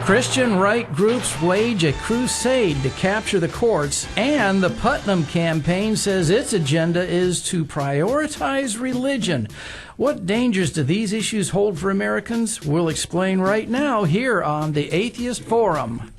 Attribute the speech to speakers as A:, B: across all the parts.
A: Christian right groups wage a crusade to capture the courts, and the Putnam campaign says its agenda is to prioritize religion. What dangers do these issues hold for Americans? We'll explain right now here on the Atheist Forum.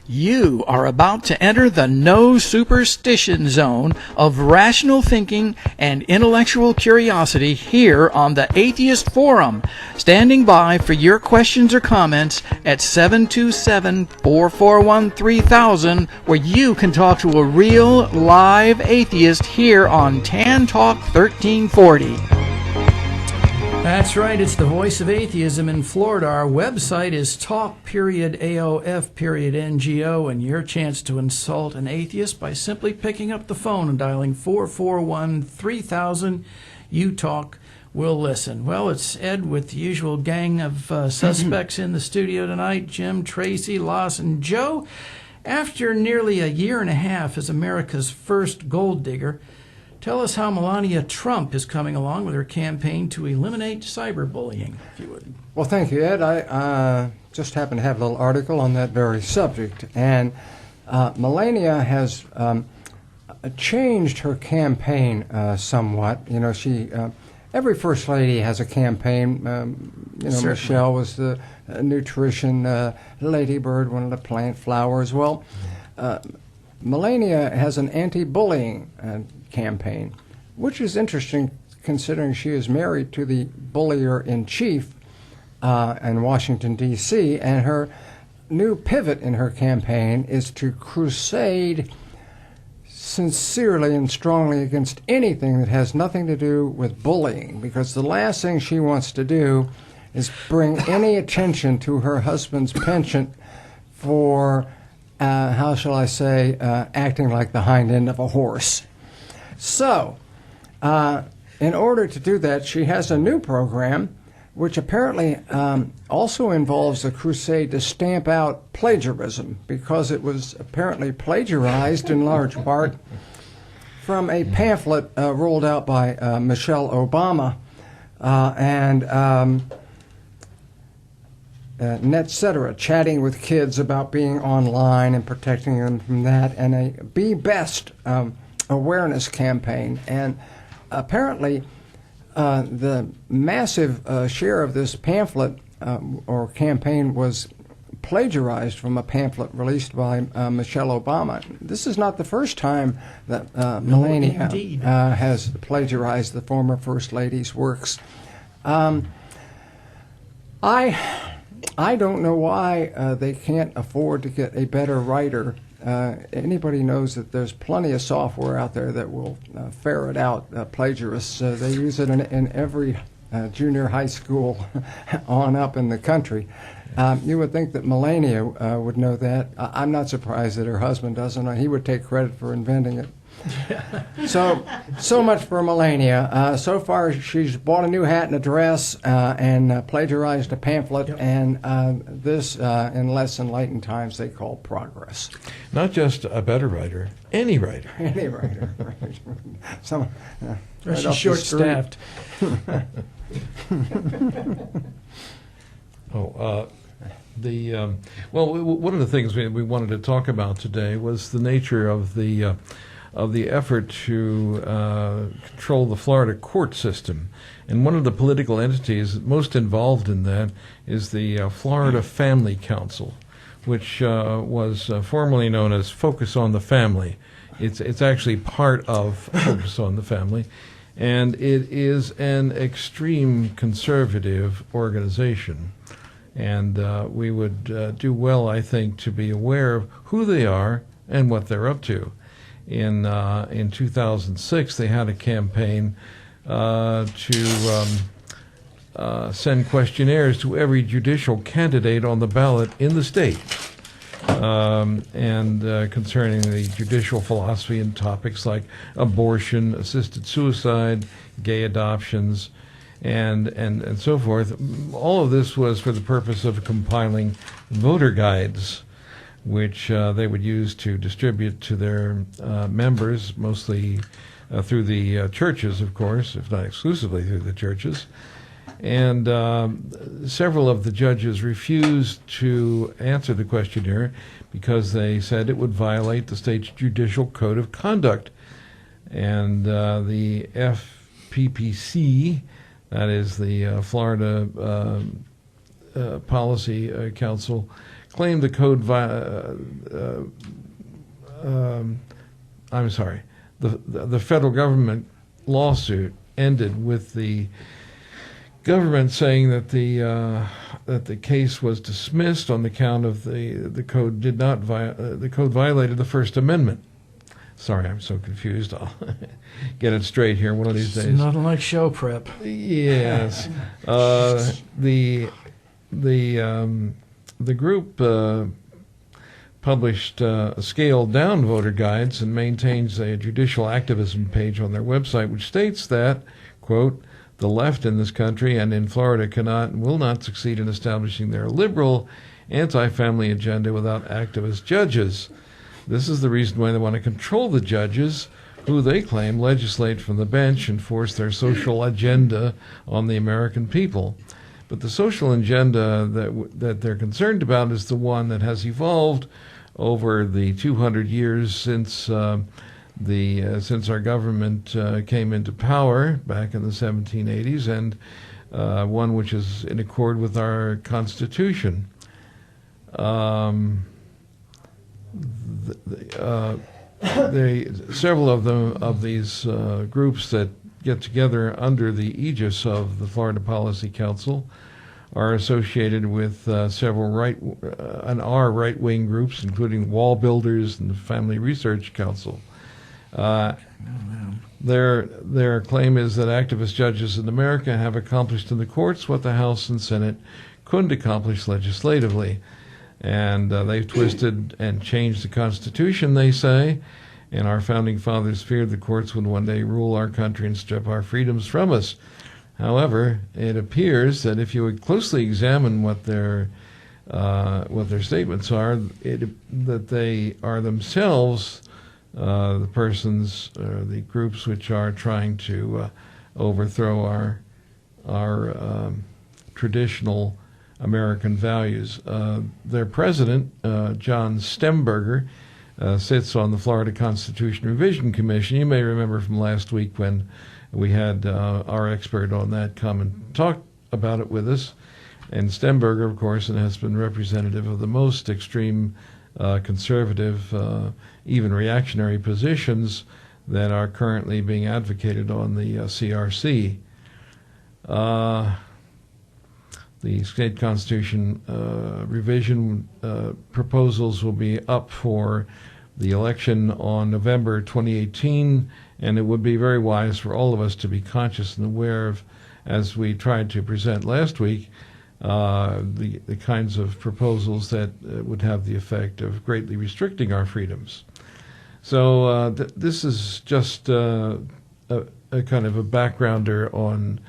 A: You are about to enter the no superstition zone of rational thinking and intellectual curiosity here on the Atheist Forum. Standing by for your questions or comments at 727-441-3000, where you can talk to a real live atheist here on Tan Talk 1340. That's right, it's the voice of atheism in Florida. Our website is talk.aof.ngo, and your chance to insult an atheist by simply picking up the phone and dialing 441-3000. You talk, we'll listen. Well, it's Ed with the usual gang of suspects in the studio tonight: Jim, Tracy, Los, and Joe. After nearly a year and a half as America's first gold digger, tell us how Melania Trump is coming along with her campaign to eliminate cyberbullying, if you would.
B: Well, thank you, Ed. I just happened to have a little article on that very subject. And Melania has changed her campaign somewhat. You know, every First Lady has a campaign.
A: Certainly.
B: Michelle was the nutrition ladybird, wanted to plant flowers. Well, Melania has an anti-bullying campaign, which is interesting considering she is married to the bullier-in-chief in Washington, D.C., and her new pivot in her campaign is to crusade sincerely and strongly against anything that has nothing to do with bullying, because the last thing she wants to do is bring any attention to her husband's penchant for how shall I say, acting like the hind end of a horse. So, in order to do that, she has a new program, which apparently also involves a crusade to stamp out plagiarism, because it was apparently plagiarized in large part from a pamphlet rolled out by Michelle Obama and et cetera, chatting with kids about being online and protecting them from that, and a Be Best awareness campaign. And apparently the massive share of this pamphlet or campaign was plagiarized from a pamphlet released by Michelle Obama. This is not the first time that Melania has plagiarized the former First Lady's works. I don't know why they can't afford to get a better writer. Anybody knows that there's plenty of software out there that will ferret out plagiarists. They use it in every junior high school on up in the country. You would think that Melania would know that. I'm not surprised that her husband doesn't. He would take credit for inventing it. So much for Melania. So far, she's bought a new hat and a dress and plagiarized a pamphlet, and this, in less enlightened times, they call progress.
C: Not just a better writer, any writer.
B: Any writer. Right.
A: She's short-staffed.
C: One of the things we wanted to talk about today was the nature of the effort to control the Florida court system. And one of the political entities most involved in that is the Florida Family Council, which was formerly known as Focus on the Family. It's actually part of Focus on the Family, and it is an extreme conservative organization. And we would do well, I think, to be aware of who they are and what they're up to. In 2006, they had a campaign to send questionnaires to every judicial candidate on the ballot in the state, and concerning the judicial philosophy and topics like abortion, assisted suicide, gay adoptions, and so forth. All of this was for the purpose of compiling voter guides, which they would use to distribute to their members, mostly through the churches, of course, if not exclusively through the churches. And several of the judges refused to answer the questionnaire because they said it would violate the state's judicial code of conduct. And the FPPC, that is the Florida Policy Council, claimed the code the federal government lawsuit ended with the government saying that the case was dismissed on the count of the code the code violated the First Amendment. Sorry, I'm so confused. I'll get it straight here one of these days.
A: It's not like show prep.
C: Yes, the group published scaled-down voter guides and maintains a judicial activism page on their website, which states that, quote, the left in this country and in Florida cannot and will not succeed in establishing their liberal, anti-family agenda without activist judges. This is the reason why they want to control the judges, who they claim legislate from the bench and force their social agenda on the American people. But the social agenda that they're concerned about is the one that has evolved over the 200 years since since our government came into power back in the 1780s, and one which is in accord with our Constitution. Several of these groups that get together under the aegis of the Florida Policy Council are associated with several right-wing groups, including Wall Builders and the Family Research Council. Their claim is that activist judges in America have accomplished in the courts what the House and Senate couldn't accomplish legislatively. And they've twisted and changed the Constitution, they say, and our founding fathers feared the courts would one day rule our country and strip our freedoms from us. However, it appears that if you would closely examine what their statements are, that they are themselves the persons, the groups which are trying to overthrow our traditional American values. Their president, John Stemberger, sits on the Florida Constitution Revision Commission. You may remember from last week when we had our expert on that come and talk about it with us. And Stemberger, of course, has been representative of the most extreme conservative, even reactionary positions that are currently being advocated on the CRC. The state constitution revision proposals will be up for the election on November 2018, and it would be very wise for all of us to be conscious and aware of, as we tried to present last week, the kinds of proposals that would have the effect of greatly restricting our freedoms. So this is just a kind of a backgrounder on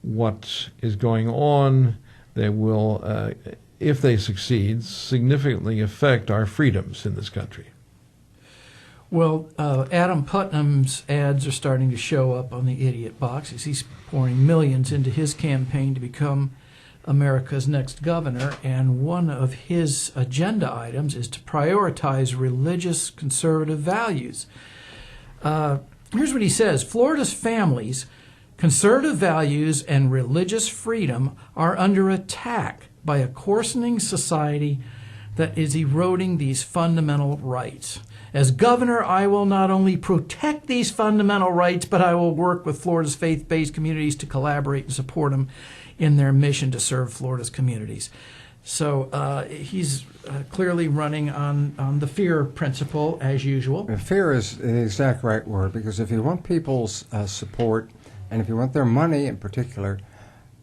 C: what is going on that will, if they succeed, significantly affect our freedoms in this country.
A: Well, Adam Putnam's ads are starting to show up on the idiot box as he's pouring millions into his campaign to become America's next governor, and one of his agenda items is to prioritize religious conservative values. Here's what he says: Florida's families, conservative values, and religious freedom are under attack by a coarsening society that is eroding these fundamental rights. As governor, I will not only protect these fundamental rights, but I will work with Florida's faith-based communities to collaborate and support them in their mission to serve Florida's communities. So he's clearly running on the fear principle, as usual.
B: Fear is the exact right word, because if you want people's support, and if you want their money in particular,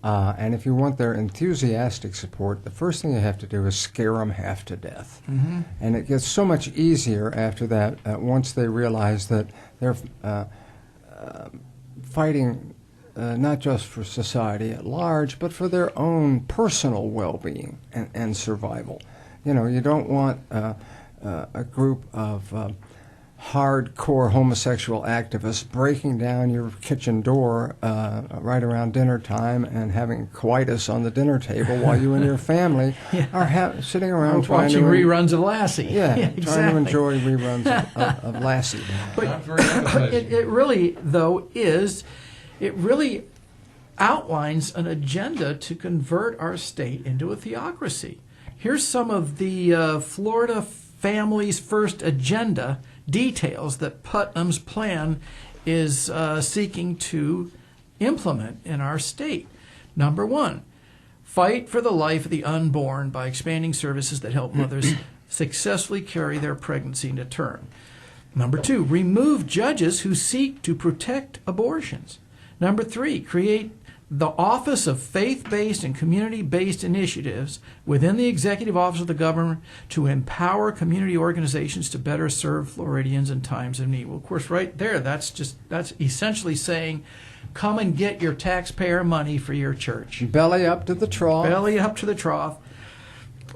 B: and if you want their enthusiastic support, the first thing you have to do is scare them half to death. Mm-hmm. And it gets so much easier after that once they realize that they're fighting not just for society at large, but for their own personal well-being and survival. You know, you don't want a group of hardcore homosexual activists breaking down your kitchen door right around dinner time and having coitus on the dinner table while you and your family are sitting around
A: watching reruns of Lassie.
B: Yeah,
A: exactly.
B: trying to enjoy reruns of Lassie.
A: But it really, though, it really outlines an agenda to convert our state into a theocracy. Here's some of the Florida Families First agenda details that Putnam's plan is seeking to implement in our state. Number one, fight for the life of the unborn by expanding services that help mothers successfully carry their pregnancy to term. Number two, remove judges who seek to protect abortions. Number three, create the Office of Faith-Based and Community-Based Initiatives within the Executive Office of the Governor to empower community organizations to better serve Floridians in times of need. Well, of course, right there, that's essentially saying, come and get your taxpayer money for your church.
B: Belly up to the trough.
A: Belly up to the trough.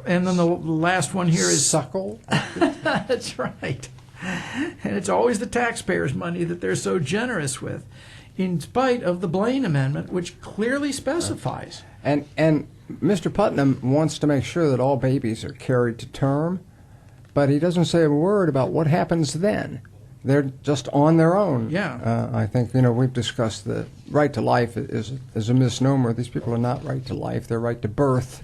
A: And then the last one here is...
B: Suckle.
A: That's right. And it's always the taxpayers' money that they're so generous with, in spite of the Blaine Amendment, which clearly specifies.
B: And Mr. Putnam wants to make sure that all babies are carried to term, but he doesn't say a word about what happens then. They're just on their own.
A: Yeah.
B: I think, we've discussed the right to life is a misnomer. These people are not right to life. They're right to birth.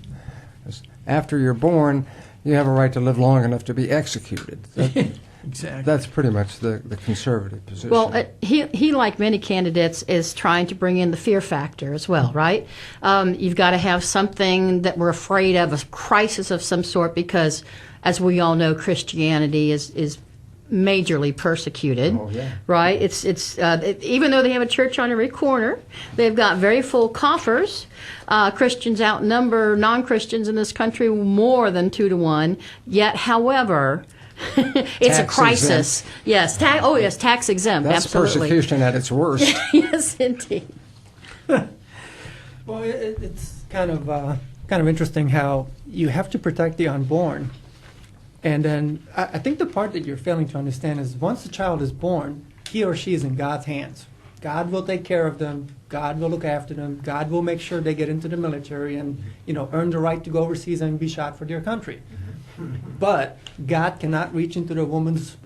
B: After you're born, you have a right to live long enough to be executed.
A: Exactly.
B: That's pretty much the conservative position.
D: Well, he, like many candidates, is trying to bring in the fear factor as well, right? You've got to have something that we're afraid of, a crisis of some sort, because, as we all know, Christianity is majorly persecuted, right? It's even though they have a church on every corner, they've got very full coffers. Christians outnumber non-Christians in this country more than 2 to 1. Yet, however, it's
B: tax
D: a crisis.
B: Exempt.
D: Yes. Tax exempt.
B: That's
D: absolutely.
B: persecution at its worst.
D: Yes, indeed.
E: Well, it's kind of interesting how you have to protect the unborn, and then I think the part that you're failing to understand is once the child is born, he or she is in God's hands. God will take care of them. God will look after them. God will make sure they get into the military and earn the right to go overseas and be shot for their country. But God cannot reach into the woman's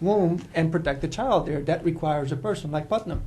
E: womb and protect the child there. That requires a person like Putnam.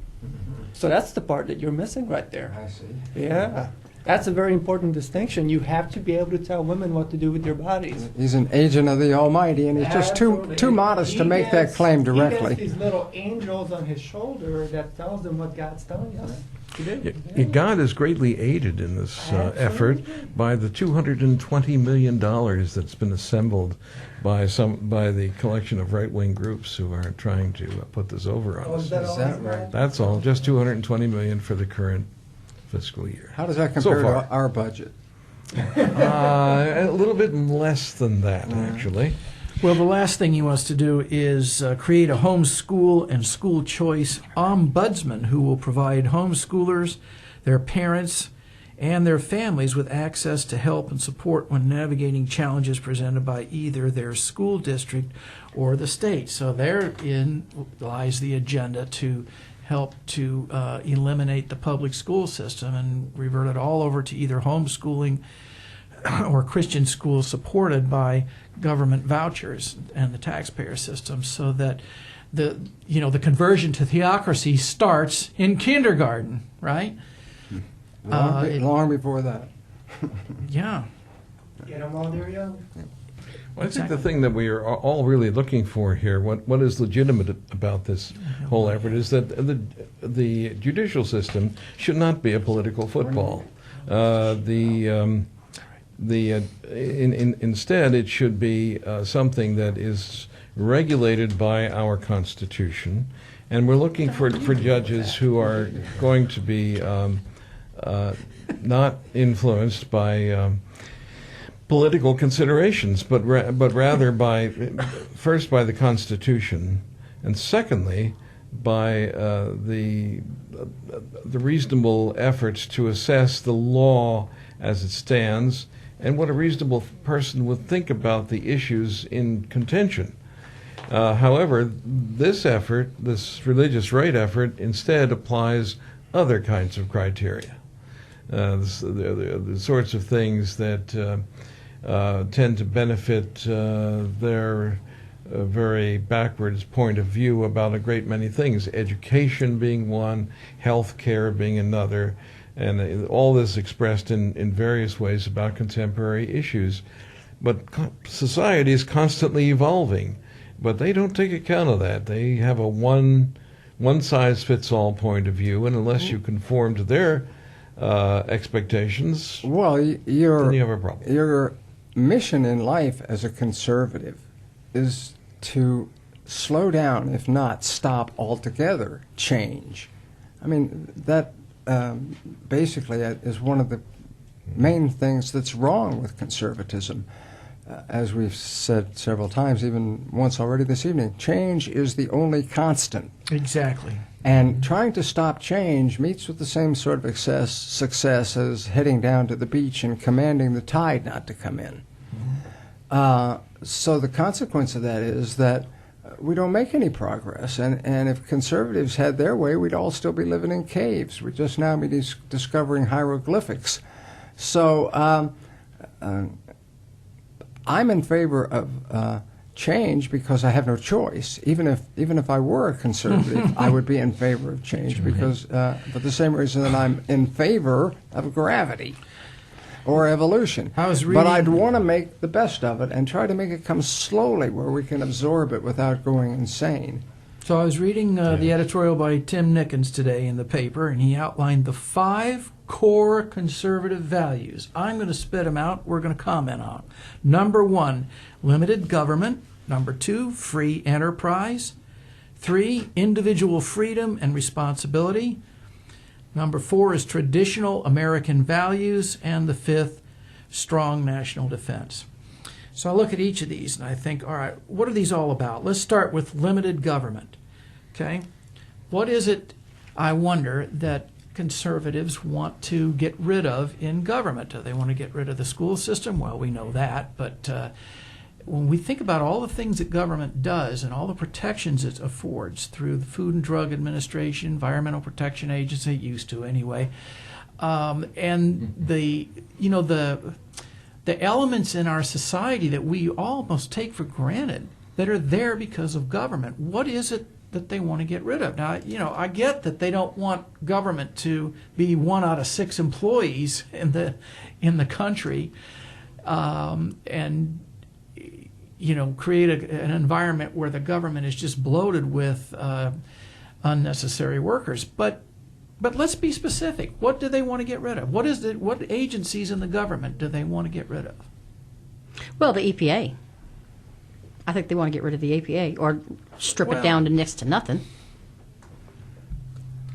E: So that's the part that you're missing right there.
B: I see.
E: Yeah. That's a very important distinction. You have to be able to tell women what to do with their bodies.
B: He's an agent of the Almighty, and he's just too modest to make that claim directly.
E: He gets these little angels on his shoulder that tells them what God's telling us to do.
C: God is greatly aided in this effort by the $220 million that's been assembled by the collection of right-wing groups who are trying to put this over on us.
E: Is that
B: right?
C: That's all, just $220 million for the current fiscal year.
B: How does that compare
C: So far.
B: to our budget?
C: A little bit less than that, actually.
A: Well, the last thing he wants to do is create a homeschool and school choice ombudsman who will provide homeschoolers, their parents, and their families with access to help and support when navigating challenges presented by either their school district or the state. So therein lies the agenda to help to eliminate the public school system and revert it all over to either homeschooling or Christian schools supported by government vouchers and the taxpayer system, so that the conversion to theocracy starts in kindergarten, right?
B: Long before that.
A: Yeah.
E: Get them while they're young.
C: Well, I think the thing that we are all really looking for here, what is legitimate about this whole effort, is that the judicial system should not be a political football. Instead, it should be something that is regulated by our Constitution, and we're looking for judges who are going to be not influenced by political considerations, but rather by first by the Constitution, and secondly by the reasonable efforts to assess the law as it stands and what a reasonable person would think about the issues in contention. However, this effort, this religious right effort, instead applies other kinds of criteria. The sorts of things that tend to benefit their very backwards point of view about a great many things, education being one, health care being another, and all this expressed in various ways about contemporary issues. But society is constantly evolving, but they don't take account of that. They have a one-size-fits-all point of view, and unless you conform to their expectations,
B: well,
C: then you have a problem.
B: Your mission in life as a conservative is to slow down, if not stop altogether, change. I mean, that basically is one of the main things that's wrong with conservatism. As we've said several times, even once already this evening, change is the only constant.
A: Exactly.
B: And trying to stop change meets with the same sort of success as heading down to the beach and commanding the tide not to come in. So the consequence of that is that we don't make any progress. And if conservatives had their way, we'd all still be living in caves. We'd just now be discovering hieroglyphics. So I'm in favor of change because I have no choice. Even if I were a conservative, I would be in favor of change because for the same reason that I'm in favor of gravity or evolution. But I'd want to make the best of it and try to make it come slowly where we can absorb it without going insane.
A: So I was reading the editorial by Tim Nickens today in the paper, and he outlined the 5 core conservative values. I'm going to spit them out. We're going to comment on them. Number 1, limited government. Number 2, free enterprise. 3, individual freedom and responsibility. Number 4 is traditional American values. And the 5th, strong national defense. So I look at each of these and I think, all right, what are these all about? Let's start with limited government. Okay? What is it, I wonder, that conservatives want to get rid of in government? Do they want to get rid of the school system? Well, we know that, but when we think about all the things that government does and all the protections it affords through the Food and Drug Administration, Environmental Protection Agency, used to anyway, and the elements in our society that we almost take for granted that are there because of government, what is it that they want to get rid of? Now, I get that they don't want government to be 1 out of 6 employees in the country, and create an environment where the government is just bloated with unnecessary workers. But let's be specific. What do they want to get rid of? What agencies in the government do they want to get rid of?
D: Well, the EPA. I think they want to get rid of the EPA or strip it down to next to nothing.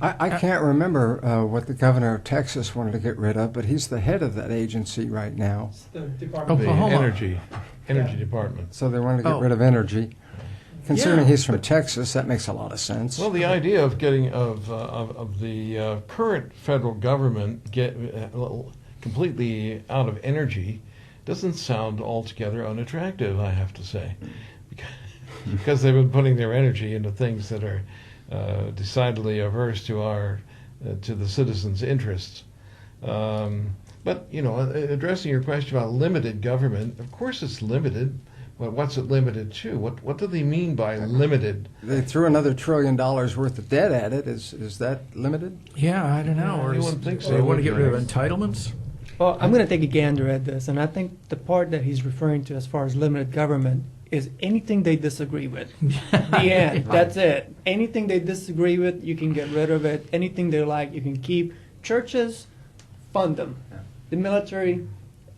B: I can't remember what the governor of Texas wanted to get rid of, but he's the head of that agency right now.
E: It's the Department
C: The
E: of
A: Oklahoma.
C: energy department.
B: So they wanted to get rid of energy. Considering he's from Texas, that makes a lot of sense.
C: Well, the idea of getting of the current federal government completely out of energy doesn't sound altogether unattractive, I have to say, because they've been putting their energy into things that are decidedly averse to the citizens' interests. But addressing your question about limited government, of course it's limited. But what's it limited to? What do they mean by limited?
B: They threw another $1 trillion worth of debt at it. Is that limited?
A: Yeah, I don't know.
C: You wouldn't think so.
A: They want to get rid of entitlements?
E: Well, I'm going to take a gander at this, and I think the part that he's referring to as far as limited government is anything they disagree with. The end. That's it. Anything they disagree with, you can get rid of it. Anything they like, you can keep. Churches, fund them. The military,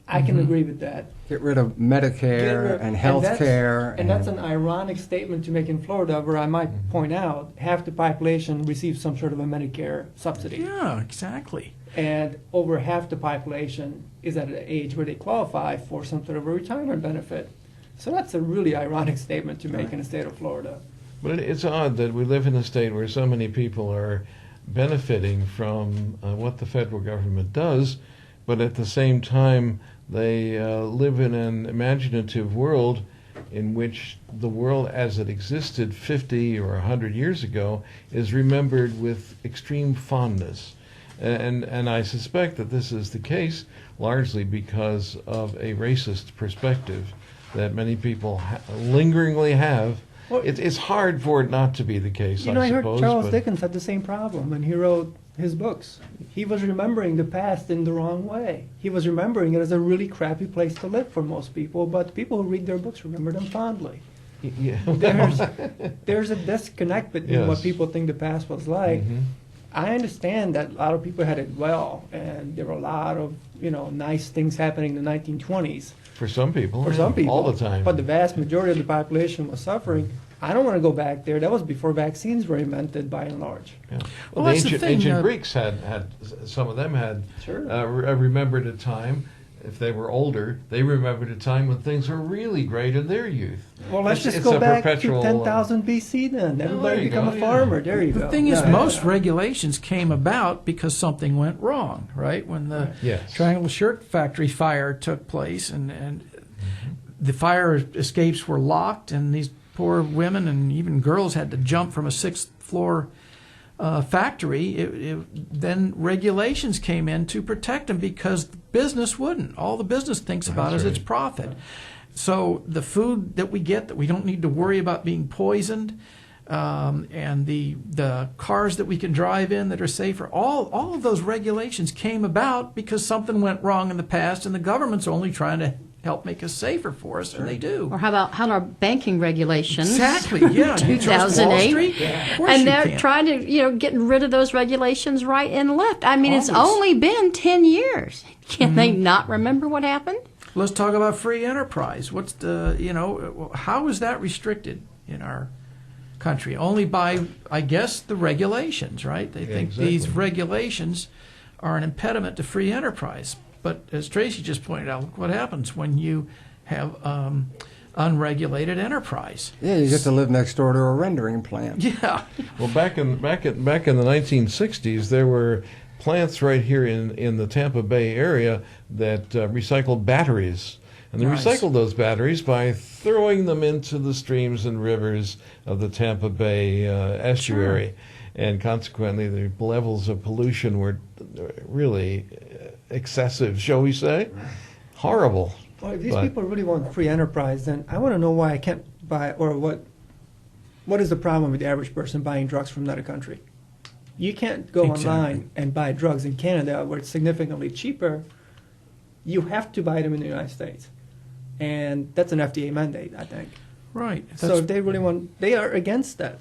E: I can agree with that.
B: Get rid of Medicare and health care.
E: And that's an ironic statement to make in Florida, where I might point out half the population receives some sort of a Medicare subsidy.
A: Yeah, exactly.
E: And over half the population is at an age where they qualify for some sort of a retirement benefit. So that's a really ironic statement to make in the state of Florida.
C: But it's odd that we live in a state where so many people are benefiting from what the federal government does, but at the same time they live in an imaginative world in which the world as it existed 50 or 100 years ago is remembered with extreme fondness. And I suspect that this is the case largely because of a racist perspective that many people lingeringly have.
E: Well,
C: it's hard for it not to be the case,
E: I
C: I
E: heard
C: suppose.
E: Charles
C: but
E: Dickens had the same problem when he wrote his books. He was remembering the past in the wrong way. He was remembering it as a really crappy place to live for most people, but people who read their books remember them fondly.
C: Yeah.
E: There's a disconnect between what
C: Yes.
E: people think the past was like.
C: Mhm.
E: I understand that a lot of people had it well, and there were a lot of nice things happening in the 1920s.
C: For some people.
E: For some people,
C: all the time.
E: But the vast majority of the population was suffering. I don't want to go back there. That was before vaccines were invented, by and large.
C: Yeah.
A: Well,
C: the
A: that's the thing,
C: ancient Greeks had some of them had
E: Sure.
C: remembered a time. If they were older, they remembered a time when things were really great in their youth.
E: Well, let's
C: It's
E: just go
C: a
E: back
C: perpetual,
E: to 10,000 BC then. Everybody
C: there you
E: become
C: go,
E: a
C: yeah.
E: farmer. There you go.
A: The thing is,
E: Yeah.
A: most regulations came about because something went wrong, right? When the
C: Yes.
A: Triangle Shirt Factory fire took place and the fire escapes were locked, and these poor women and even girls had to jump from a sixth floor factory. Then regulations came in to protect them because business wouldn't. All the business thinks about is its profit. So the food that we get that we don't need to worry about being poisoned, and the cars that we can drive in that are safer, all of those regulations came about because something went wrong in the past, and the government's only trying to help make us safer for us, and they do.
D: Or how about our banking regulations?
A: Exactly, yeah. Do you trust Wall
D: 2008.
A: Street? Of course
D: And
A: you
D: they're
A: can't.
D: trying to, getting rid of those regulations right and left. I mean, it's
A: Always.
D: only been 10 years. Can they not remember what happened?
A: Let's talk about free enterprise. What's how is that restricted in our country? Only by, I guess, the regulations, right? They think these
C: exactly.
A: regulations are an impediment to free enterprise. But as Tracy just pointed out, look what happens when you have unregulated enterprise.
B: Yeah, you get to live next door to a rendering plant.
A: Yeah.
C: Well, back in the 1960s, there were plants right here in the Tampa Bay area that recycled batteries. And they
A: Nice.
C: recycled those batteries by throwing them into the streams and rivers of the Tampa Bay estuary. And consequently, the levels of pollution were really excessive, shall we say? Horrible.
E: Well, if these
C: But-
E: people really want free enterprise, then I want to know why I can't buy, or what is the problem with the average person buying drugs from another country? You can't go
A: Exactly.
E: online and buy drugs in Canada where it's significantly cheaper. You have to buy them in the United States. And that's an FDA mandate, I think.
A: Right.
E: So
A: That's-
E: if they really want, they are against that.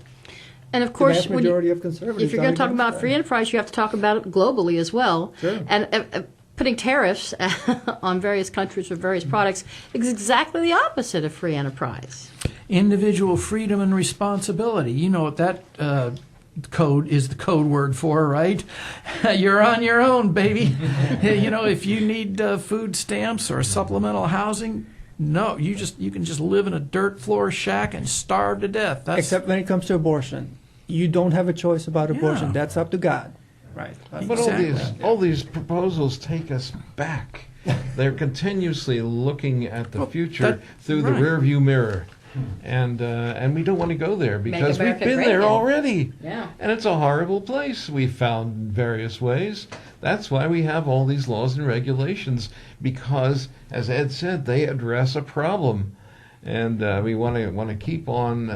D: And of
E: The
D: course,
E: vast
D: when you-
E: majority of conservatives
D: if you're
E: are
D: going to talk
E: against
D: about
E: that.
D: free enterprise, you have to talk about it globally as well.
E: Sure.
D: And putting tariffs on various countries for various products is exactly the opposite of free enterprise.
A: individual freedom and responsibility. You know what that code is the code word for, right? You're on your own, baby. If you need food stamps or supplemental housing, no, you can just live in a dirt floor shack and starve to death. That's,
E: Except when it comes to abortion. You don't have a choice about abortion.
A: Yeah.
E: That's up to God. Right.
C: But
A: Exactly.
C: all these proposals take us back. They're continuously looking at the
A: Well,
C: future
A: that-
C: through the
A: right.
C: rearview mirror, and we don't want to go there because we've
D: America
C: been
D: great
C: there
D: again.
C: already.
D: Yeah.
C: And it's a horrible place. We've found in various ways. That's why we have all these laws and regulations, because, as Ed said, they address a problem. And we want to keep on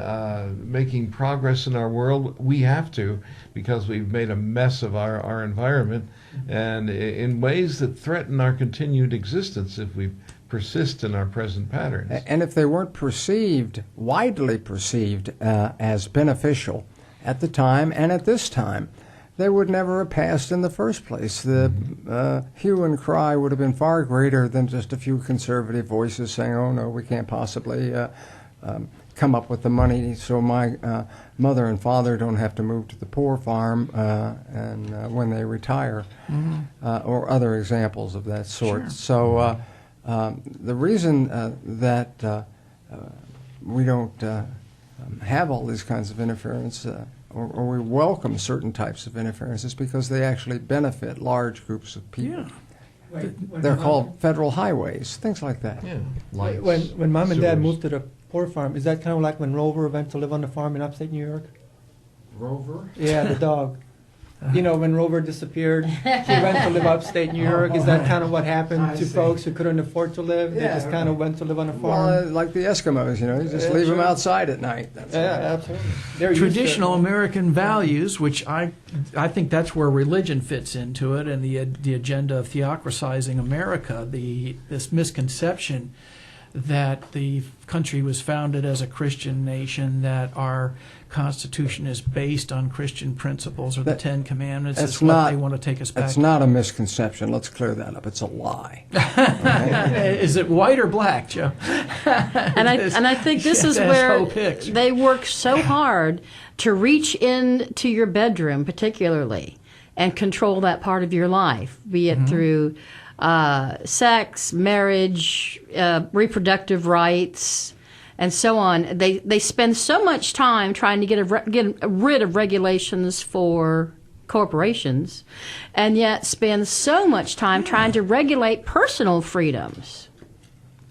C: making progress in our world. We have to, because we've made a mess of our environment, and in ways that threaten our continued existence if we persist in our present patterns.
B: And if they weren't widely perceived as beneficial at the time and at this time, they would never have passed in the first place. The hue and cry would have been far greater than just a few conservative voices saying, oh, no, we can't possibly come up with the money so my mother and father don't have to move to the poor farm and when they retire, or other examples of that sort.
A: Sure.
B: So the reason that we don't have all these kinds of interference, or we welcome certain types of interferences because they actually benefit large groups of people.
A: Yeah.
B: They're called federal highways, things like that.
C: Yeah. Lights,
E: When Mom and Dad
C: sewers.
E: moved to the Port Farm, is that kind of like when Rover went to live on the farm in upstate New York?
B: Rover?
E: Yeah, the dog. You know, when Rover disappeared, he went to live upstate New York. Is that kind of what happened
B: I
E: to
B: see.
E: folks who couldn't afford to live? They
B: Yeah.
E: just kind of went to live on a farm.
B: Well, like the Eskimos, you just
E: Yeah,
B: leave them
E: sure.
B: outside at night. That's
E: Yeah,
B: all.
E: absolutely. They're used to it.
A: Traditional American values, which I think that's where religion fits into it, and the agenda of theocratizing America, this misconception that the country was founded as a Christian nation, that our Constitution is based on Christian principles or the
B: That-
A: Ten Commandments,
B: that's
A: is what
B: not-
A: they want to take us back
B: That's
A: to.
B: not a misconception. Let's clear that up. It's a lie.
A: Is it white or black, Joe?
D: And I think this is
A: That's
D: where
A: whole picture.
D: they work so hard to reach into your bedroom, particularly, and control that part of your life, be it through sex, marriage, reproductive rights, and so on. They spend so much time trying to get rid of regulations for corporations, and yet spend so much time trying to regulate personal freedoms.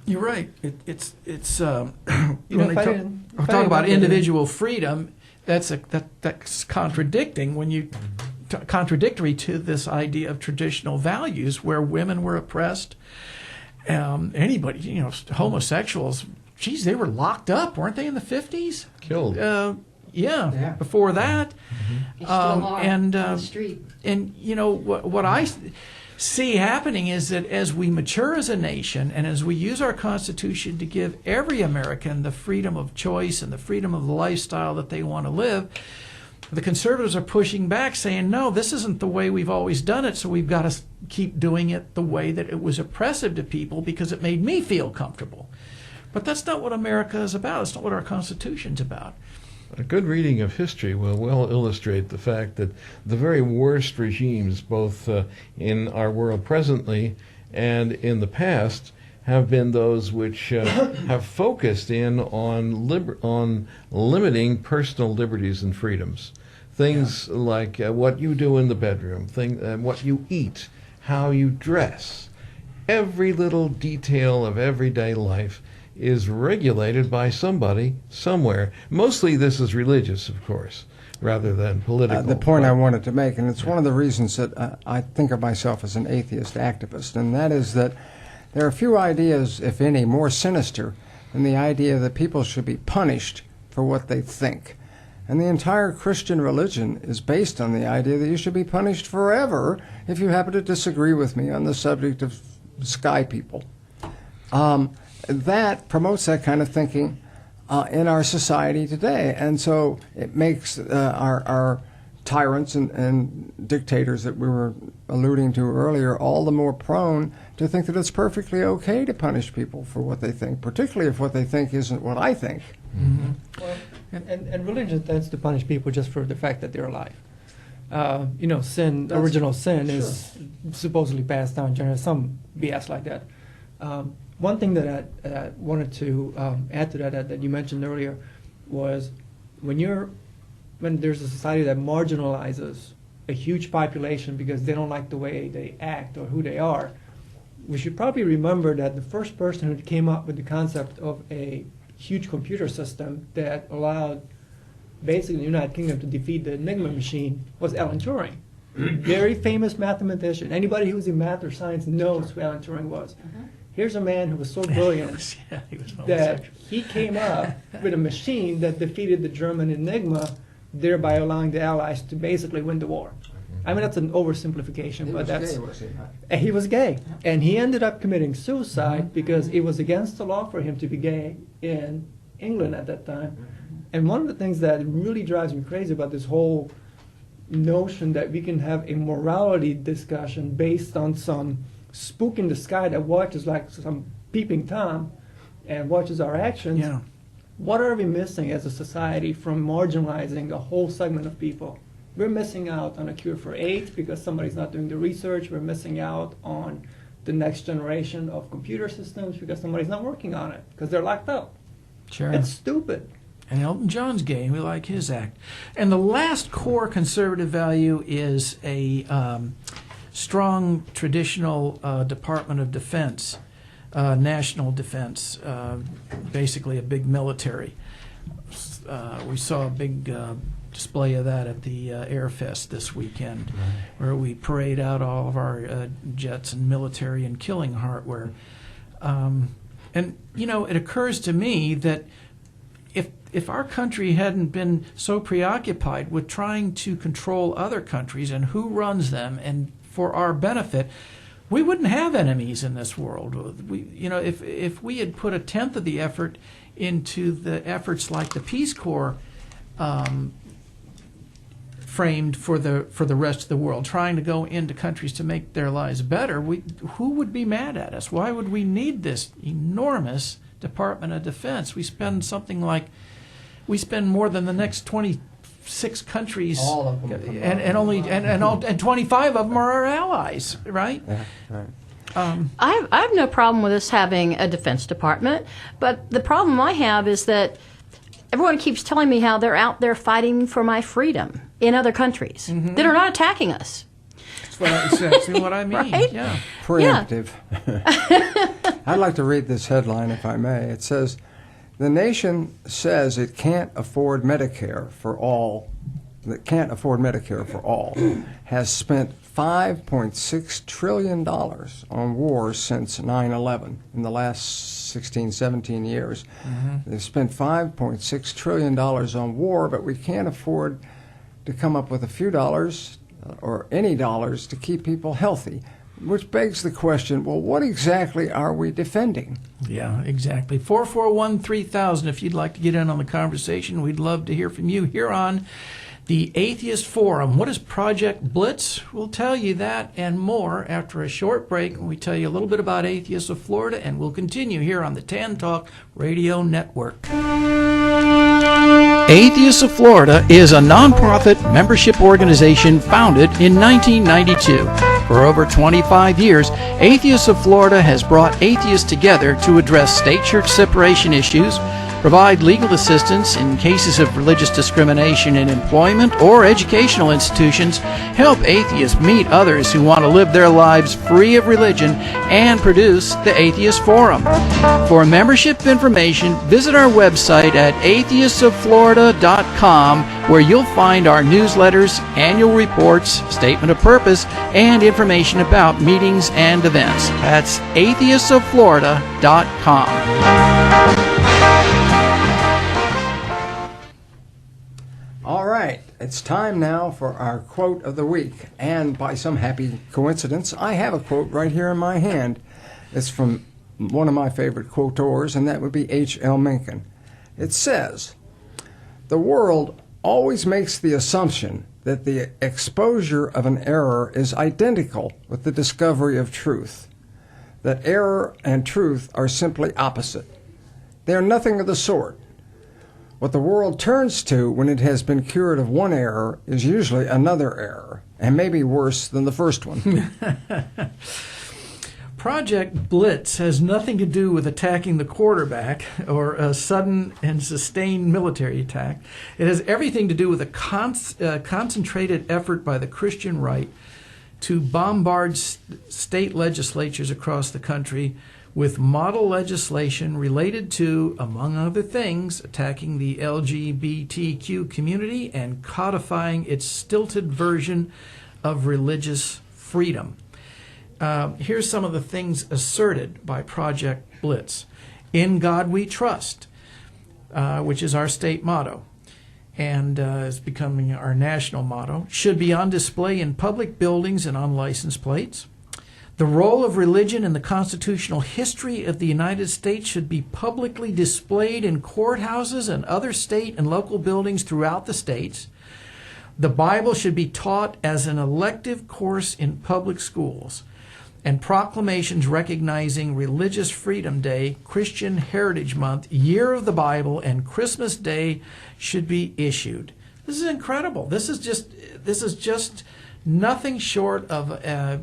A: You're right. It's
E: know,
A: when
E: if
A: they
E: I
A: talk,
E: didn't- if I
A: talk
E: didn't
A: about
E: look at it-
A: individual freedom, that's contradicting when you contradictory to this idea of traditional values where women were oppressed. Anybody, homosexuals, geez, they were locked up, weren't they, in the 50s?
C: Killed.
B: Yeah.
A: Before that. And
D: street.
A: and what I see happening is that as we mature as a nation and as we use our Constitution to give every American the freedom of choice and the freedom of the lifestyle that they want to live, the conservatives are pushing back, saying, no, this isn't the way we've always done it, so we've got to keep doing it the way that it was oppressive to people because it made me feel comfortable. But that's not what America is about. It's not what our Constitution's about.
C: A good reading of history will well illustrate the fact that the very worst regimes, both in our world presently and in the past, have been those which have focused in on limiting personal liberties and freedoms. Things like what you do in the bedroom, what you eat, how you dress. Every little detail of everyday life is regulated by somebody somewhere. Mostly this is religious, of course, rather than political.
B: The point I wanted to make, and it's one of the reasons that I think of myself as an atheist activist, and that is that there are few ideas, if any, more sinister than the idea that people should be punished for what they think. And the entire Christian religion is based on the idea that you should be punished forever if you happen to disagree with me on the subject of sky people. That promotes that kind of thinking in our society today. And so it makes our tyrants and dictators that we were alluding to earlier all the more prone to think that it's perfectly okay to punish people for what they think, particularly if what they think isn't what I think.
A: Mm-hmm.
E: Well, and religion tends to punish people just for the fact that they're alive. Sin, original sin, is supposedly passed down generally, some BS like that. One thing that I wanted to add to that you mentioned earlier was when there's a society that marginalizes a huge population because they don't like the way they act or who they are, we should probably remember that the first person who came up with the concept of a huge computer system that allowed basically the United Kingdom to defeat the Enigma machine was Alan Turing. Very famous mathematician. Anybody who's in math or science knows who Alan Turing was. Here's a man who was so brilliant
A: He was
E: that
A: homosexual.
E: he came up with a machine that defeated the German Enigma, thereby allowing the Allies to basically win the war. I mean, that's an oversimplification, but he was gay. And he ended up committing suicide because it was against the law for him to be gay in England at that time. And one of the things that really drives me crazy about this whole notion that we can have a morality discussion based on some spook in the sky that watches like some peeping Tom and watches our actions.
A: Yeah.
E: What are we missing as a society from marginalizing a whole segment of people? We're missing out on a cure for AIDS because somebody's not doing the research. We're missing out on the next generation of computer systems because somebody's not working on it because they're locked up.
A: Sure.
E: It's stupid.
A: And Elton John's gay, and we like his act. And the last core conservative value is a strong traditional Department of Defense, national defense, basically a big military. We saw a big display of that at the Air Fest this weekend, where we parade out all of our jets and military and killing hardware. And, you know, it occurs to me that if our country hadn't been so preoccupied with trying to control other countries and who runs them and for our benefit, we wouldn't have enemies in this world. If we had put 1/10 of the effort into the efforts like the Peace Corps framed for the rest of the world, trying to go into countries to make their lives better, who would be mad at us? Why would we need this enormous Department of Defense? We spend more than the next 26 countries,
B: All of them.
A: and 25 of them are our allies, right?
B: Yeah, right.
D: I have no problem with us having a Defense Department, but the problem I have is that everyone keeps telling me how they're out there fighting for my freedom in other countries that are not attacking us.
A: That's what I mean.
D: Right?
A: Yeah.
B: Preemptive. I'd like to read this headline, if I may. It says, "The nation says it can't afford Medicare for all, has spent $5.6 trillion on wars since 9/11 in the last 16, 17 years. They've spent $5.6 trillion on war, but we can't afford to come up with a few dollars or any dollars to keep people healthy." Which begs the question, well, what exactly are we defending?
A: Yeah, exactly. 441-3000 if you'd like to get in on the conversation. We'd love to hear from you here on the Atheist Forum. What is Project Blitz? We'll tell you that and more after a short break when we tell you a little bit about Atheists of Florida, and we'll continue here on the Tan Talk Radio Network. Atheists of Florida is a nonprofit membership organization founded in 1992. For over 25 years, Atheists of Florida has brought atheists together to address state-church separation issues, provide legal assistance in cases of religious discrimination in employment or educational institutions, help atheists meet others who want to live their lives free of religion, and produce the Atheist Forum. For membership information, visit our website at atheistsoflorida.com, where you'll find our newsletters, annual reports, statement of purpose, and information about meetings and events. That's atheistsoflorida.com.
B: All right, it's time now for our quote of the week. And by some happy coincidence, I have a quote right here in my hand. It's from one of my favorite quotors, and that would be H.L. Mencken. It says, "The world always makes the assumption that the exposure of an error is identical with the discovery of truth, that error and truth are simply opposite. They are nothing of the sort. What the world turns to when it has been cured of one error is usually another error, and maybe worse than the first one."
A: Project Blitz has nothing to do with attacking the quarterback or a sudden and sustained military attack. It has everything to do with a concentrated effort by the Christian right to bombard state legislatures across the country with model legislation related to, among other things, attacking the LGBTQ community and codifying its stilted version of religious freedom. Here's some of the things asserted by Project Blitz. "In God we trust," which is our state motto and is becoming our national motto, "should be on display in public buildings and on license plates. The role of religion in the constitutional history of the United States should be publicly displayed in courthouses and other state and local buildings throughout the states. The Bible should be taught as an elective course in public schools. And proclamations recognizing Religious Freedom Day, Christian Heritage Month, Year of the Bible, and Christmas Day should be issued." This is incredible. This is just nothing short of a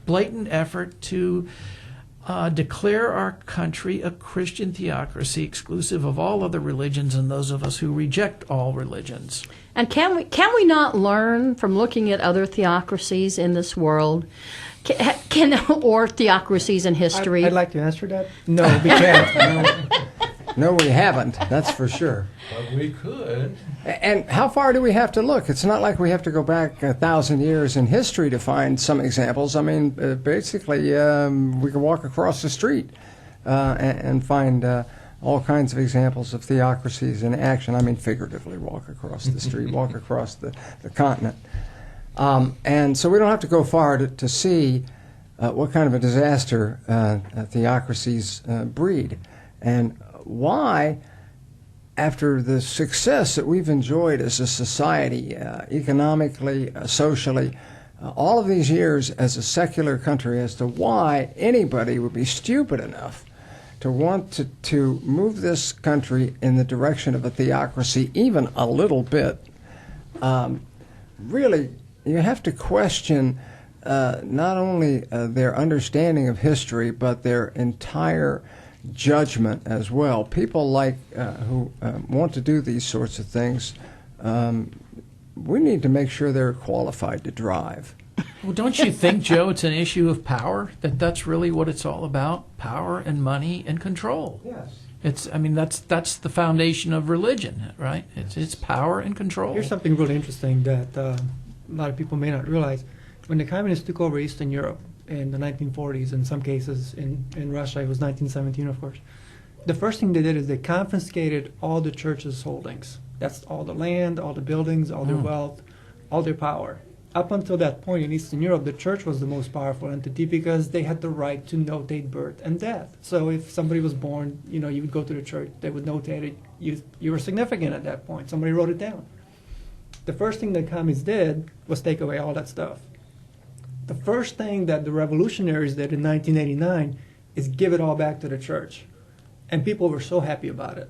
A: blatant effort to declare our country a Christian theocracy exclusive of all other religions and those of us who reject all religions.
D: And can we not learn from looking at other theocracies in this world, or theocracies in history?
E: I'd like to answer that. No, we can't.
B: No, we haven't. That's for sure.
C: But we could.
B: And how far do we have to look? It's not like we have to go back 1,000 years in history to find some examples. I mean, basically, we can walk across the street and find all kinds of examples of theocracies in action. I mean, figuratively walk across the street, walk across the continent. And so we don't have to go far to see what kind of a disaster theocracies breed. And why, after the success that we've enjoyed as a society, economically, socially, all of these years as a secular country, as to why anybody would be stupid enough to want to move this country in the direction of a theocracy even a little bit, really, you have to question not only their understanding of history, but their entire judgment as well. People like who want to do these sorts of things, we need to make sure they're qualified to drive.
A: Well, don't you think, Joe, it's an issue of power? That's really what it's all about: power and money and control.
B: Yes.
A: I mean, that's the foundation of religion, right? It's power and control.
E: Here's something really interesting that a lot of people may not realize. When the communists took over Eastern Europe in the 1940s, in some cases in Russia, it was 1917, of course, the first thing they did is they confiscated all the church's holdings. That's all the land, all the buildings, all their wealth, all their power. Up until that point in Eastern Europe, the church was the most powerful entity because they had the right to notate birth and death. So if somebody was born, you would go to the church, they would notate it. You were significant at that point. Somebody wrote it down. The first thing the communists did was take away all that stuff. The first thing that the revolutionaries did in 1989 is give it all back to the church. And people were so happy about it.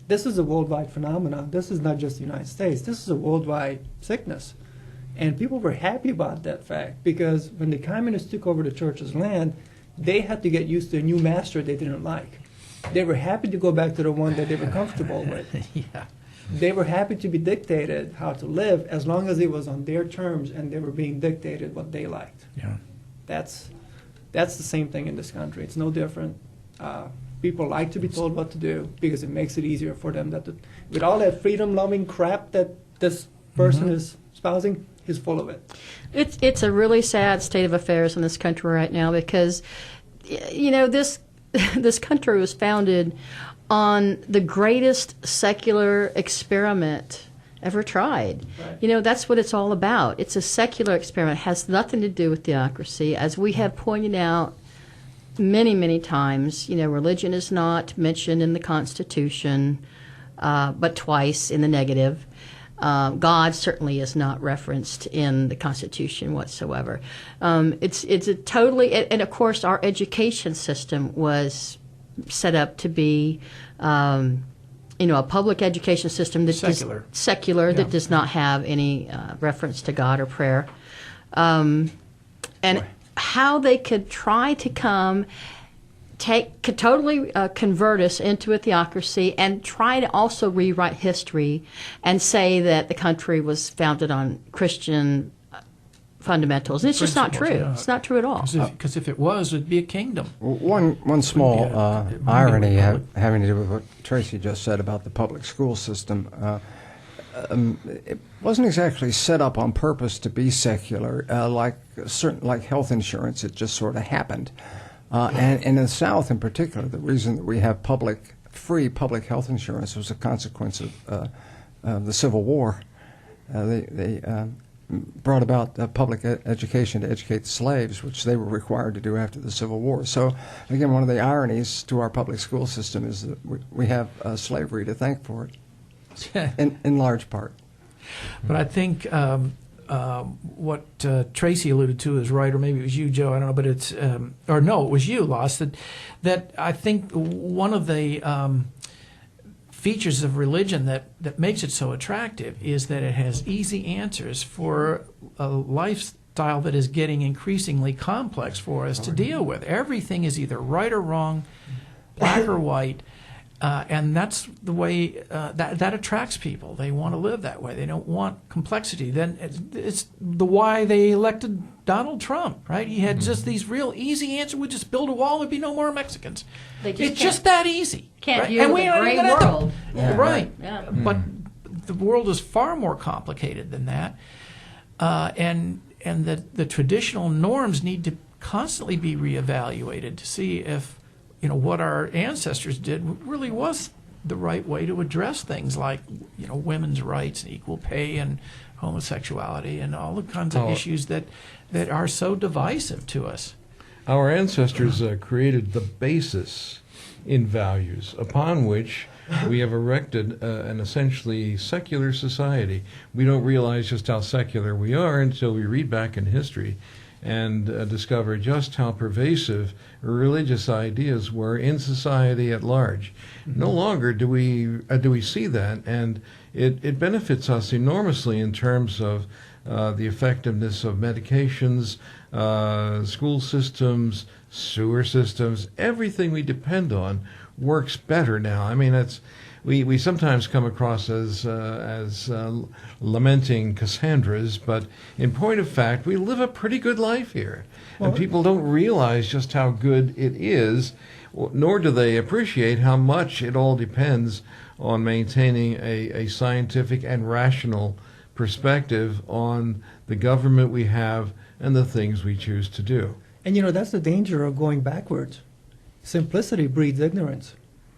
E: This is a worldwide phenomenon. This is not just the United States. This is a worldwide sickness. And people were happy about that fact because when the communists took over the church's land, they had to get used to a new master they didn't like. They were happy to go back to the one that they were comfortable with.
A: Yeah.
E: They were happy to be dictated how to live as long as it was on their terms and they were being dictated what they liked.
A: Yeah.
E: That's the same thing in this country. It's no different. People like to be told what to do because it makes it easier for them. With all that freedom-loving crap that this person is espousing, he's full of it.
D: It's a really sad state of affairs in this country right now because, this country was founded on the greatest secular experiment ever tried.
E: Right.
D: That's what it's all about. It's a secular experiment. It has nothing to do with theocracy. As we have pointed out many, many times, religion is not mentioned in the Constitution, but twice in the negative. God certainly is not referenced in the Constitution whatsoever. It's a totally, and of course our education system was set up to be, a public education system that secular that does not have any reference to God or prayer, and how they could try to could totally convert us into a theocracy and try to also rewrite history and say that the country was founded on Christian fundamentals. It's just not true.
A: Yeah.
D: It's not true at all.
A: Because if it was, it'd be a kingdom.
B: One small irony
A: republic.
B: having to do with what Tracy just said about the public school system. It wasn't exactly set up on purpose to be secular, like health insurance. It just sort of happened. And in the South, in particular, the reason that we have free public health insurance was a consequence of the Civil War. They brought about public education to educate the slaves, which they were required to do after the Civil War. So, again, one of the ironies to our public school system is that we have slavery to thank for it, in large part.
A: But I think what Tracy alluded to is right, or maybe it was you, Joe, I don't know, but it's, or no, it was you, Lost, that I think one of the features of religion that makes it so attractive is that it has easy answers for life's lifestyle that is getting increasingly complex for us to deal with. Everything is either right or wrong, black or white, and that's the way that attracts people. They want to live that way. They don't want complexity. Then it's the why they elected Donald Trump, right? He had just these real easy answers. We'd just build a wall, there'd be no more Mexicans.
D: It's
A: just that easy.
D: Can't
A: right?
D: view
A: And
D: the
A: we aren't
D: gray
A: even gonna have to-
D: world.
A: Right.
D: Yeah.
A: But the world is far more complicated than that. And the traditional norms need to constantly be reevaluated to see if what our ancestors did really was the right way to address things like women's rights and equal pay and homosexuality and all the kinds of issues that are so divisive to us.
C: Our ancestors created the basis in values upon which we have erected an essentially secular society. We don't realize just how secular we are until we read back in history and discover just how pervasive religious ideas were in society at large. No longer do we see that, and it benefits us enormously in terms of the effectiveness of medications, school systems, sewer systems. Everything we depend on works better now. I mean, we sometimes come across as lamenting Cassandras, but in point of fact, we live a pretty good life here. And people don't realize just how good it is, nor do they appreciate how much it all depends on maintaining a scientific and rational perspective on the government we have and the things we choose to do.
E: And that's the danger of going backwards. Simplicity breeds ignorance.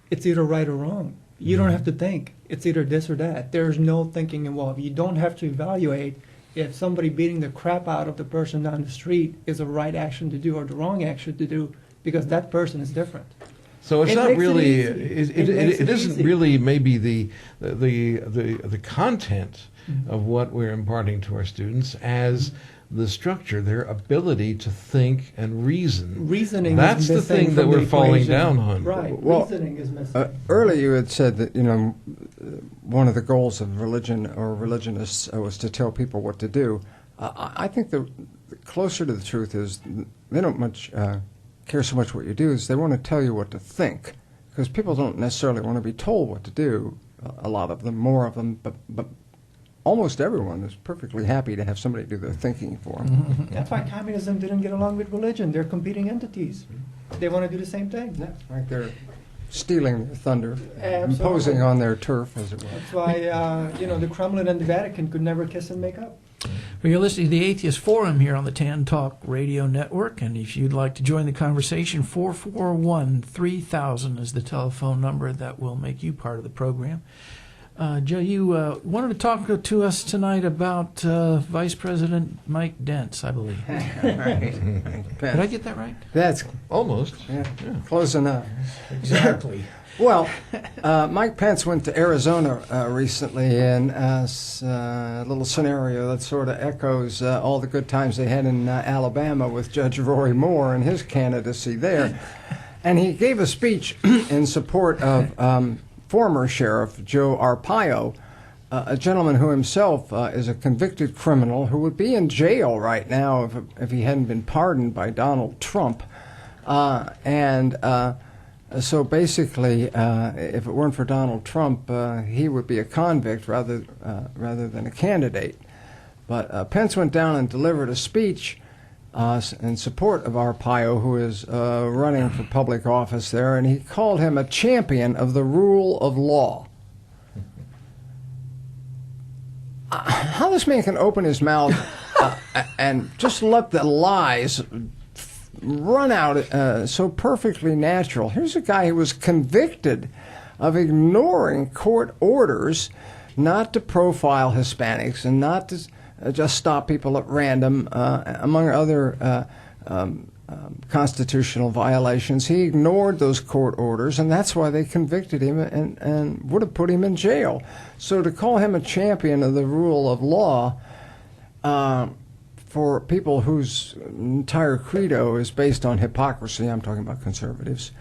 E: It's either right or wrong. You don't have to think. It's either this or that. There's no thinking involved. You don't have to evaluate if somebody beating the crap out of the person down the street is the right action to do or the wrong action to do, because that person is different.
C: So it's
E: It
C: not
E: makes it
C: really.
E: easy.
C: It isn't
E: easy.
C: really maybe the content of what we're imparting to our students as the structure, their ability to think and reason.
E: Reasoning
C: That's
E: is
C: the
E: missing
C: thing that
E: from
C: we're
E: the
C: falling
E: equation.
C: down on.
E: Right.
B: Well,
E: Reasoning is missing.
B: Earlier you had said that one of the goals of religion or religionists was to tell people what to do. I think the closer to the truth is they don't much care so much what you do as they want to tell you what to think, because people don't necessarily want to be told what to do. A lot of them, more of them, but almost everyone is perfectly happy to have somebody do their thinking for them.
E: That's why communism didn't get along with religion. They're competing entities. They want to do the same thing.
B: Yeah, like they're stealing their thunder,
E: Absolutely.
B: imposing on their turf, as it were.
E: That's why, the Kremlin and the Vatican could never kiss and make up.
A: Well, you're listening to the Atheist Forum here on the Tan Talk Radio Network, and if you'd like to join the conversation, 441-3000 is the telephone number that will make you part of the program. Joe, you wanted to talk to us tonight about Vice President Mike Dents, I believe.
B: Right.
A: Did I get that right?
B: That's
C: Almost.
B: close enough.
A: Exactly.
B: Well, Mike Pence went to Arizona recently, and a little scenario that sort of echoes all the good times they had in Alabama with Judge Roy Moore and his candidacy there. And he gave a speech in support of former Sheriff Joe Arpaio, a gentleman who himself is a convicted criminal who would be in jail right now if he hadn't been pardoned by Donald Trump. So basically, if it weren't for Donald Trump, he would be a convict rather than a candidate. But Pence went down and delivered a speech in support of Arpaio, who is running for public office there, and he called him a champion of the rule of law. How this man can open his mouth and just let the lies run out so perfectly natural. Here's a guy who was convicted of ignoring court orders not to profile Hispanics and not to just stop people at random, among other constitutional violations. He ignored those court orders, and that's why they convicted him and would have put him in jail. So to call him a champion of the rule of law for people whose entire credo is based on hypocrisy, I'm talking about conservatives,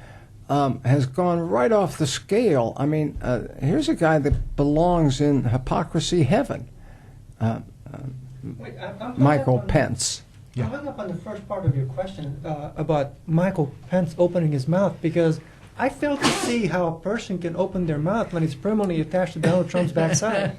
B: has gone right off the scale. I mean, here's a guy that belongs in hypocrisy heaven.
E: Wait, I'm hung
B: Michael
E: up on-
B: Pence.
E: I'm hung up on the first part of your question about Michael Pence opening his mouth, because I fail to see how a person can open their mouth when it's permanently attached to Donald Trump's backside.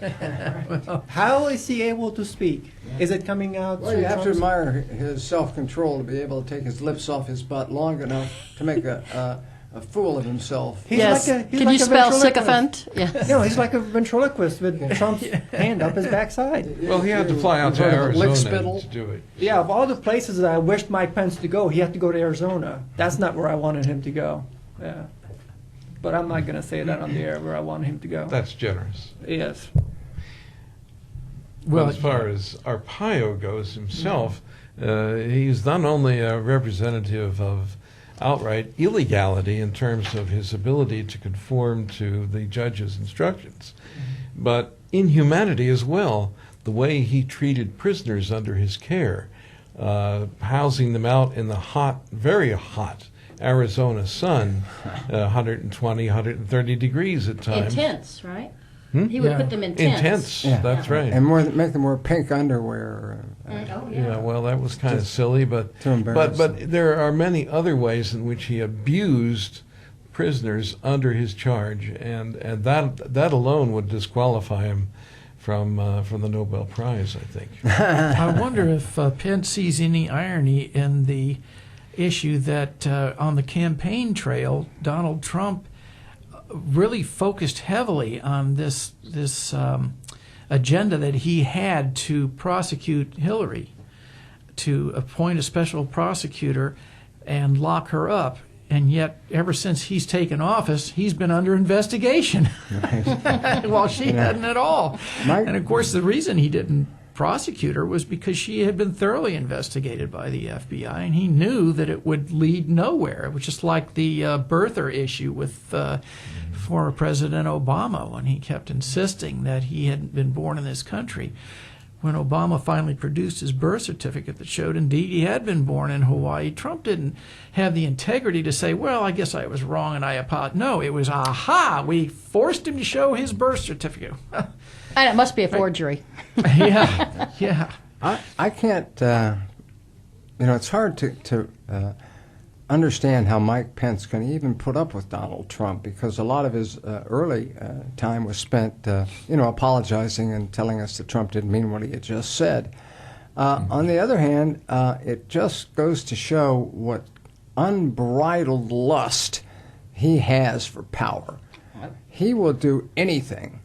E: How is he able to speak? Is it coming out?
B: Well,
E: through
B: you have to
E: Trump's-
B: admire his self-control to be able to take his lips off his butt long enough to make a fool of himself.
E: He's
D: Yes.
E: like a, he's
D: Can
E: like
D: you
E: a
D: spell
E: ventriloquist.
D: sycophant? Yes.
E: No, he's like a ventriloquist with Trump's hand up his backside.
C: Well, he had to fly out
B: You've
C: to
B: heard of lick
C: Arizona
B: spittle?
C: to do it.
E: Yeah, of all the places that I wished Mike Pence to go, he had to go to Arizona. That's not where I wanted him to go. Yeah. But I'm not going to say that on the air where I want him to go.
C: That's generous.
E: Yes.
C: Well, as far as Arpaio goes himself, he's not only a representative of outright illegality in terms of his ability to conform to the judge's instructions, but inhumanity as well. The way he treated prisoners under his care, housing them out in the hot, very hot Arizona sun, 120, 130 degrees at times.
D: Intense, right?
C: Hmm?
D: He would
A: Yeah.
D: put them in tents.
C: Intense,
B: Yeah.
C: that's right.
B: And make them wear pink underwear.
D: Oh,
C: Yeah, well, that was kind of silly, but
B: too embarrassing.
C: but there are many other ways in which he abused prisoners under his charge, and that alone would disqualify him from the Nobel Prize, I think.
A: I wonder if Pence sees any irony in the issue that on the campaign trail, Donald Trump really focused heavily on this agenda that he had to prosecute Hillary, to appoint a special prosecutor and lock her up. And yet, ever since he's taken office, he's been under investigation, while she hadn't at all. And of course, the reason he didn't prosecute her was because she had been thoroughly investigated by the FBI, and he knew that it would lead nowhere. It was just like the birther issue with former President Obama, when he kept insisting that he hadn't been born in this country. When Obama finally produced his birth certificate that showed indeed he had been born in Hawaii, Trump didn't have the integrity to say, well, I guess I was wrong and I apologize. No, it was, aha, we forced him to show his birth certificate.
D: And it must be a forgery.
A: Yeah.
B: I can't, it's hard to understand how Mike Pence can even put up with Donald Trump, because a lot of his early time was spent, apologizing and telling us that Trump didn't mean what he had just said. On the other hand, it just goes to show what unbridled lust he has for power. He will do anything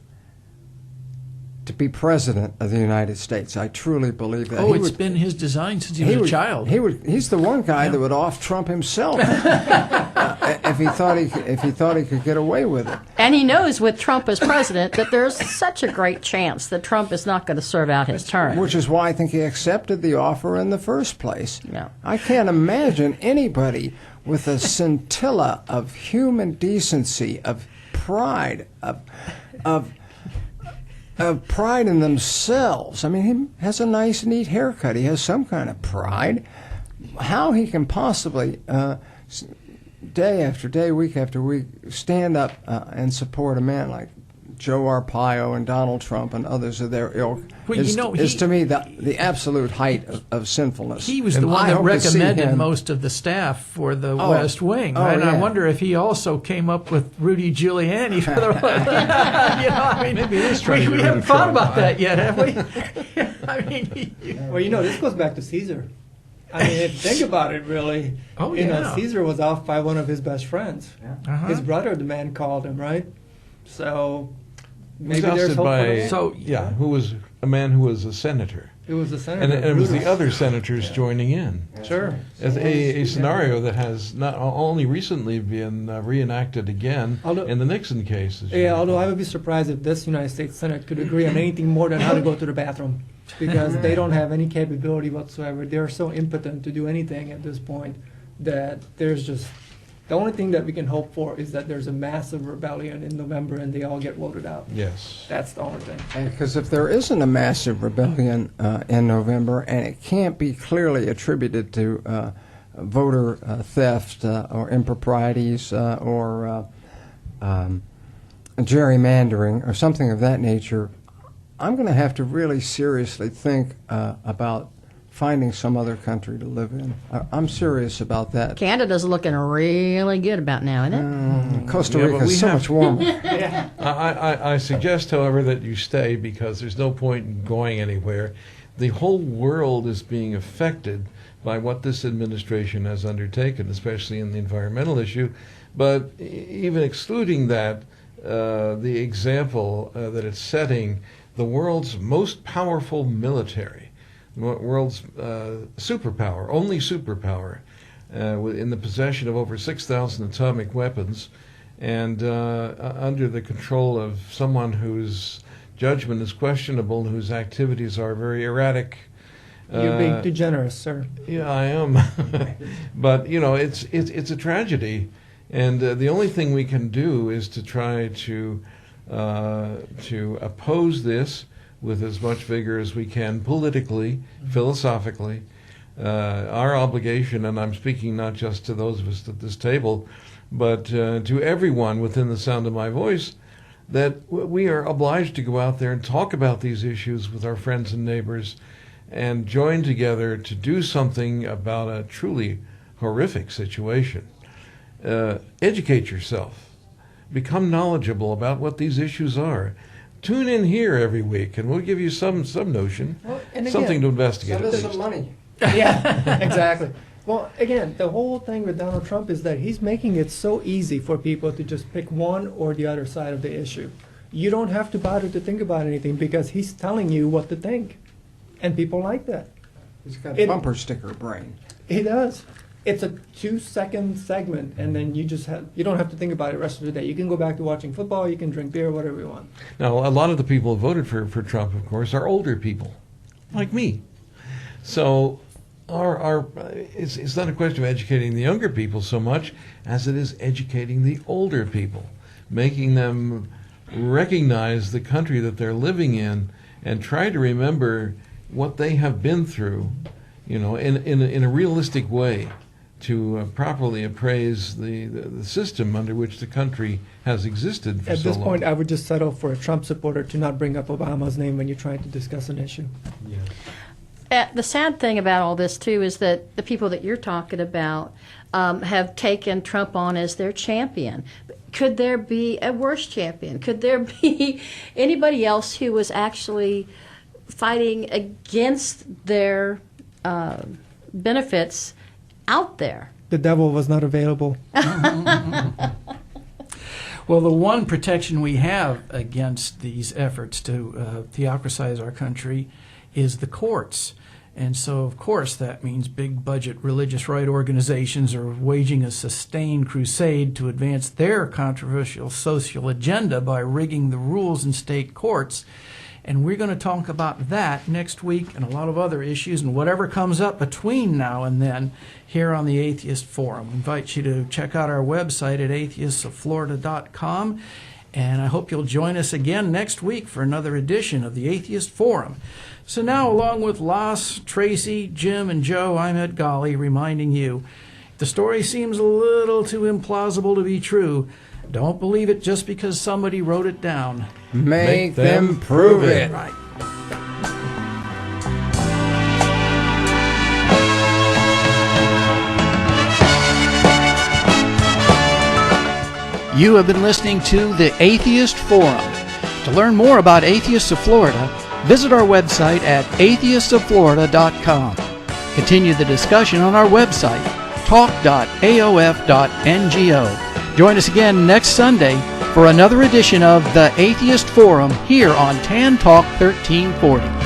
B: to be president of the United States. I truly believe that.
A: Oh, it's been his design since he was a child.
B: He's the one guy that would off Trump himself if he thought he could get away with it.
D: And he knows with Trump as president that there's such a great chance that Trump is not going to serve out his term.
B: Which is why I think he accepted the offer in the first place.
D: Yeah.
B: I can't imagine anybody with a scintilla of human decency, of pride, of pride in themselves. I mean, he has a nice, neat haircut. He has some kind of pride. How he can possibly, day after day, week after week, stand up and support a man like Joe Arpaio and Donald Trump and others of their ilk
A: Well,
B: is to me the absolute height of sinfulness.
A: He was the
B: And
A: one
B: I
A: that
B: hope to see
A: recommended
B: him-
A: most of the staff for the West Wing.
B: Oh,
A: And I
B: yeah.
A: wonder if he also came up with Rudy Giuliani for the
C: Maybe it is trying to
A: we
C: get rid
A: haven't
C: of
A: thought
C: Trump.
A: about that yet, have we? I mean,
E: Well, this goes back to Caesar. I mean, if you think about it, really,
A: Oh, yeah.
E: Caesar was off by one of his best friends.
A: uh-huh.
E: His brother, the man, called him, right? So
C: Was
E: maybe there's
C: ousted
E: hope
C: by,
E: for him.
A: So-
C: who was a man who was a senator.
E: It was the senator.
C: And it was the
E: Brutus.
C: other senators joining in.
E: Sure.
C: As a scenario that has not only recently been reenacted again
E: Although-
C: in the Nixon case. as you
E: Yeah,
C: know.
E: although I would be surprised if this United States Senate could agree on anything more than how to go to the bathroom, because they don't have any capability whatsoever. They're so impotent to do anything at this point that there's just the only thing that we can hope for is that there's a massive rebellion in November and they all get voted out.
C: Yes.
E: That's the only thing.
B: Because if there isn't a massive rebellion in November, and it can't be clearly attributed to voter theft or improprieties or gerrymandering or something of that nature, I'm going to have to really seriously think about finding some other country to live in. I'm serious about that.
D: Canada's looking really good about now, isn't it?
B: Costa
C: Yeah,
B: Rica
C: but we
B: is so
C: have-
B: much warmer.
C: I suggest, however, that you stay because there's no point in going anywhere. The whole world is being affected by what this administration has undertaken, especially in the environmental issue. But even excluding that, the example that it's setting, the world's most powerful military, world's superpower, only superpower, in the possession of over 6,000 atomic weapons, and under the control of someone whose judgment is questionable and whose activities are very erratic.
E: You're being too generous, sir.
C: Yeah, I am. But it's a tragedy, and the only thing we can do is to try to oppose this with as much vigor as we can, politically, philosophically. Our obligation, and I'm speaking not just to those of us at this table, but to everyone within the sound of my voice, that we are obliged to go out there and talk about these issues with our friends and neighbors and join together to do something about a truly horrific situation. Educate yourself. Become knowledgeable about what these issues are. Tune in here every week, and we'll give you some notion,
E: Well, and
C: something
E: again,
C: to investigate.
B: Send
C: at
B: us
C: least.
B: some money.
E: Yeah, exactly. Well, again, the whole thing with Donald Trump is that he's making it so easy for people to just pick one or the other side of the issue. You don't have to bother to think about anything because he's telling you what to think. And people like that.
B: He's got
E: It-
B: bumper sticker brain.
E: He does. It's a 2-second segment, and then you don't have to think about it the rest of the day. You can go back to watching football, you can drink beer, whatever you want.
C: Now, a lot of the people who voted for Trump, of course, are older people, like me. So it's not a question of educating the younger people so much as it is educating the older people, making them recognize the country that they're living in and try to remember what they have been through, in a realistic way, to properly appraise the system under which the country has existed for
E: At
C: so
E: this
C: long.
E: point, I would just settle for a Trump supporter to not bring up Obama's name when you're trying to discuss an issue.
D: The sad thing about all this, too, is that the people that you're talking about have taken Trump on as their champion. Could there be a worse champion? Could there be anybody else who was actually fighting against their benefits out there?
E: The devil was not available.
A: Well, the one protection we have against these efforts to theocratize our country is the courts. And so, of course, that means big budget religious right organizations are waging a sustained crusade to advance their controversial social agenda by rigging the rules in state courts. And we're going to talk about that next week and a lot of other issues and whatever comes up between now and then here on the Atheist Forum. I invite you to check out our website at atheistofflorida.com. And I hope you'll join us again next week for another edition of the Atheist Forum. So now, along with Las, Tracy, Jim, and Joe, I'm Ed Golly reminding you, if the story seems a little too implausible to be true, don't believe it just because somebody wrote it down.
B: Make them prove it.
A: Right. You have been listening to the Atheist Forum. To learn more about Atheists of Florida, visit our website at atheistofflorida.com. Continue the discussion on our website, talk.aof.ngo. Join us again next Sunday for another edition of the Atheist Forum here on Tan Talk 1340.